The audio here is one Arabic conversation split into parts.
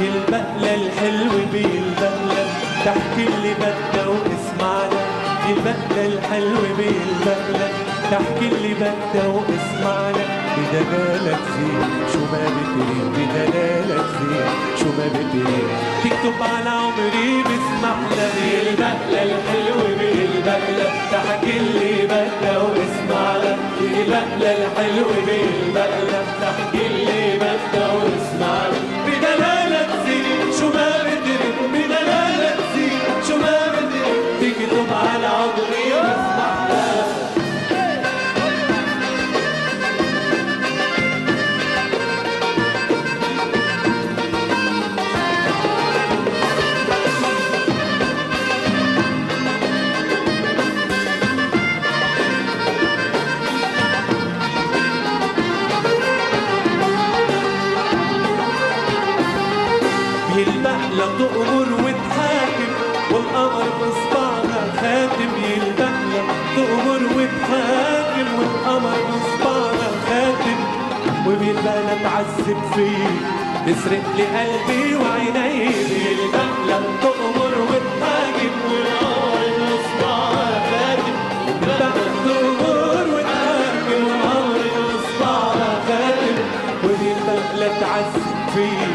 البقلة الحلوة بالبقلة تحكي اللي بدها واسمعنا. البقلة الحلوة بالبقلة تحكي اللي بدها واسمعنا. بدلالك زين شو ما بتريد، بدلالك زين شو ما بتريد، تكتب على عمري بسمح لك. البقلة الحلوة بالبقلة تحكي اللي بدها واسمعنا. البقلة الحلوة بالبقلة تحكي اللي بدها واسمعنا. بدلالك زين شو ما بتريد، بدلالك زين شو ما بتريد، تكتب على عمري بسمح لك. البقلة تؤمر وتحاكم والقمر بصبعها خاتم. البقلة تؤمر وتحاكم والقمر بصبعها خاتم. وبالبقلة تعذب فيه تسرق لي قلبي وعيني. البقلة تؤمر وتحاكم والقمر بصبعها خاتم. البقلة تؤمر وتحاكم والقمر بصبعها خاتم. وبالبقلة تعذب فيه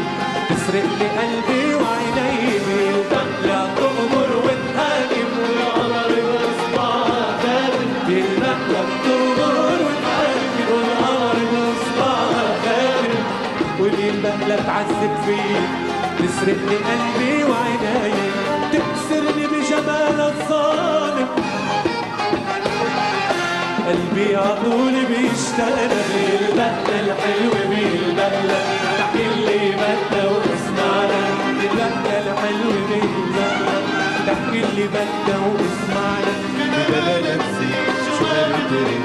تسرق لي قلبي وعيني. البقلة تؤمر وتحاكم والقمر بصبعها خاتم. البقلة تؤمر وتحاكم والقمر بصبعها خاتم. والبقلة تعذب فيه تسرق لي قلبي وعيني. تكسرني بجمالها الظالم قلبي عطول بيشتاق. البقلة الحلوة بالبقلة تحكي اللي بدها واسمعنا. البقلة الحلوة بالبقلة تحكي اللي بدها واسمعنا. بدلالك زين شو ما بتريد،